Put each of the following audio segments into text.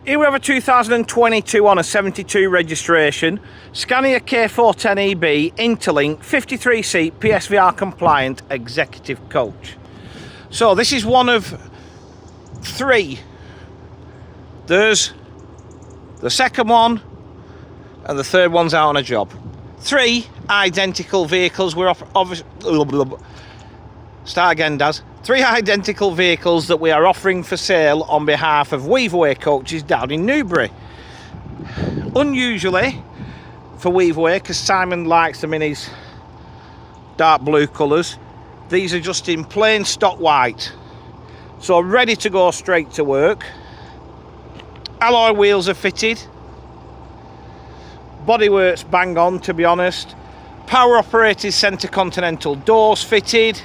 Here we have a 2022 on a 72 registration, Scania K410EB Interlink 53 seat PSVR compliant executive coach. So this is one of three. There's the second one and the third one's out on a job. Three identical vehicles. We're obviously start again, Daz. Three identical vehicles that we are offering for sale on behalf of Weaverway Coaches down in Newbury. Unusually for Weaverway, because Simon likes them in his dark blue colours, these are just in plain stock white. So ready to go straight to work. Alloy wheels are fitted. Bodywork's bang on, to be honest. Power operated centre continental doors fitted.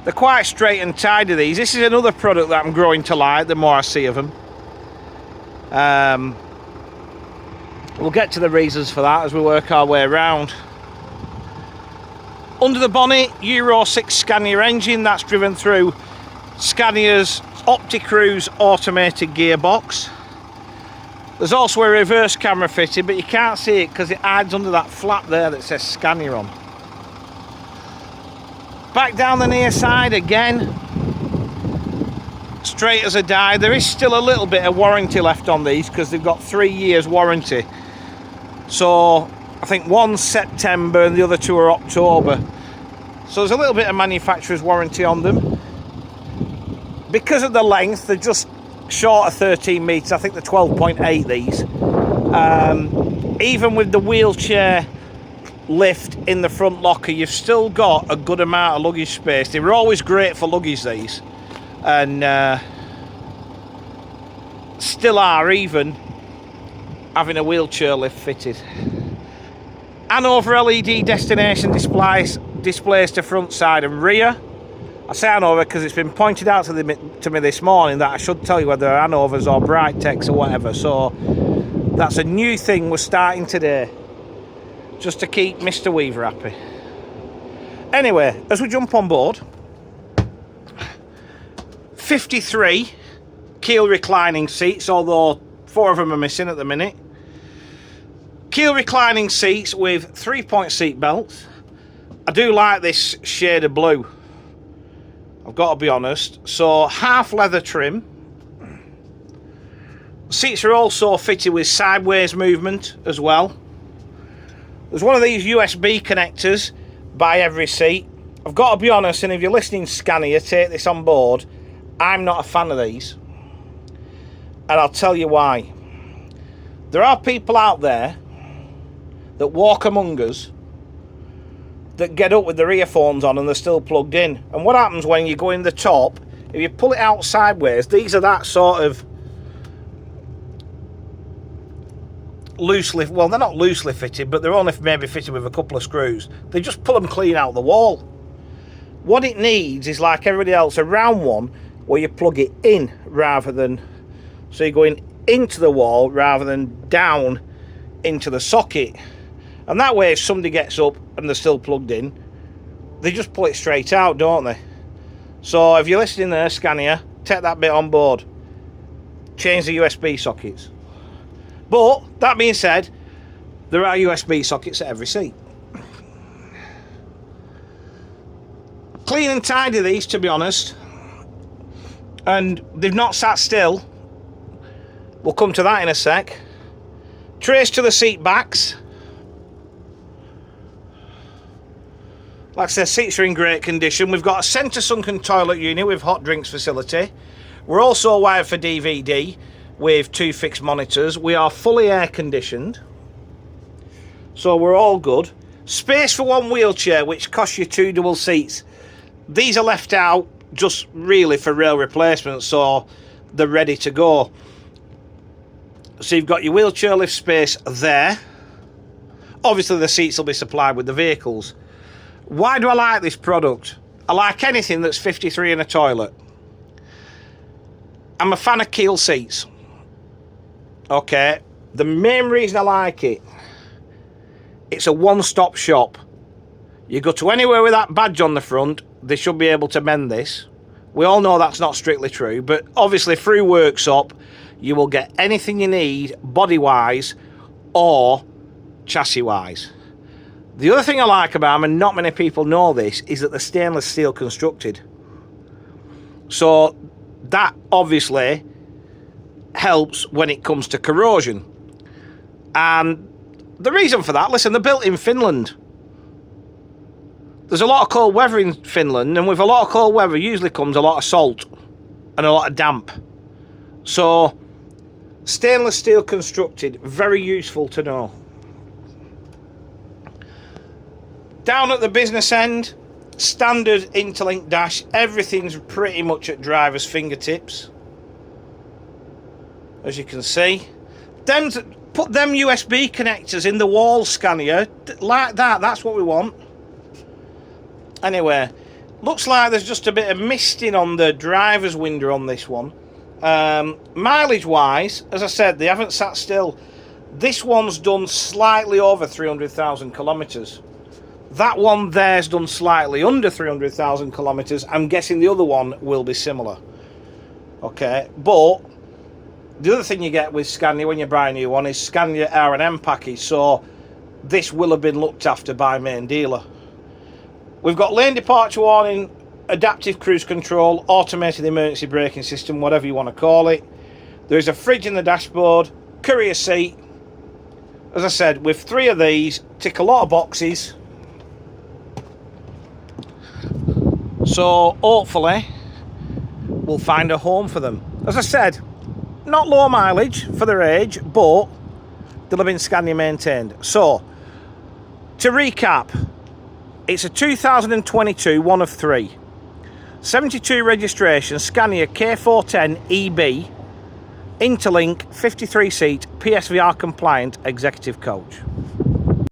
They're quite straight and tidy, these. This is another product that I'm growing to like the more I see of them. We'll get to the reasons for that as we work our way around. Under the bonnet, Euro 6 Scania engine that's driven through Scania's OptiCruise automated gearbox. There's also a reverse camera fitted, but you can't see it because it hides under that flap there that says Scania on. Back down the near side again, straight as a die. There is still a little bit of warranty left on these because they've got 3 years warranty. So I think one's September and the other two are October. So there's a little bit of manufacturer's warranty on them. Because of the length, they're just short of 13 metres. I think they're 12.8 these. Even with the wheelchair lift in the front locker, you've still got a good amount of luggage space. They were always great for luggage, these, and still are, even having a wheelchair lift fitted. Hanover LED destination displays to front, side and rear. I say Hanover because it's been pointed out to me this morning that I should tell you whether they're Hanovers or Brightex or whatever, so that's a new thing we're starting today, just to keep Mr. Weaver happy. Anyway, as we jump on board, 53 keel reclining seats, although 4 of them are missing at the minute. Keel reclining seats with 3-point seat belts. I do like this shade of blue, I've got to be honest. So half leather trim. Seats are also fitted with sideways movement as well. There's one of these USB connectors by every seat. I've got to be honest, and if you're listening Scania, take this on board, I'm not a fan of these. And I'll tell you why. There are people out there that walk among us that get up with their earphones on and they're still plugged in. And what happens when you go in the top, if you pull it out sideways, these are that sort of loosely, well, they're not loosely fitted, but they're only maybe fitted with a couple of screws. They just pull them clean out the wall. What it needs is, like everybody else, a round one where you plug it in rather than, so you're going into the wall rather than down into the socket. And that way, if somebody gets up and they're still plugged in, they just pull it straight out, don't they? So if you're listening there, Scania, take that bit on board. Change the USB sockets. But that being said, there are USB sockets at every seat. Clean and tidy, these, to be honest. And they've not sat still. We'll come to that in a sec. Trace to the seat backs. Like I said, seats are in great condition. We've got a centre sunken toilet unit with hot drinks facility. We're also wired for DVD with 2 fixed monitors. We are fully air conditioned, so we're all good. Space for 1 wheelchair, which costs you 2 double seats. These are left out just really for rail replacement, so they're ready to go. So you've got your wheelchair lift space there. Obviously the seats will be supplied with the vehicles. Why do I like this product? I like anything that's 53 in a toilet. I'm a fan of keel seats. Okay, the main reason I like it, it's a one-stop shop. You go to anywhere with that badge on the front, they should be able to mend this. We all know that's not strictly true, but obviously through workshop, you will get anything you need body-wise or chassis-wise. The other thing I like about them, and not many people know this, is that they're stainless steel constructed. So that obviously helps when it comes to corrosion. And the reason for that, listen, they're built in Finland. There's a lot of cold weather in Finland, and with a lot of cold weather usually comes a lot of salt and a lot of damp. So stainless steel constructed, very useful to know. Down at the business end, standard Interlink dash. Everything's pretty much at driver's fingertips, as you can see. Then put them USB connectors in the wall, Scania, like that. That's what we want. Anyway, looks like there's just a bit of misting on the driver's window on this one. Mileage wise, as I said, they haven't sat still. This one's done slightly over 300,000 kilometres. That one there's done slightly under 300,000 kilometres. I'm guessing the other one will be similar. Okay, but the other thing you get with Scania when you buy a new one is Scania R&M package. So this will have been looked after by main dealer. We've got lane departure warning, adaptive cruise control, automated emergency braking system, whatever you want to call it. There is a fridge in the dashboard, courier seat. As I said, with 3 of these, tick a lot of boxes. So hopefully we'll find a home for them. As I said, not low mileage for their age, but they'll have been Scania maintained. So to recap, it's a 2022 one of 3. 72 registration, Scania K410EB, Interlink, 53 seat, PSVR compliant executive coach.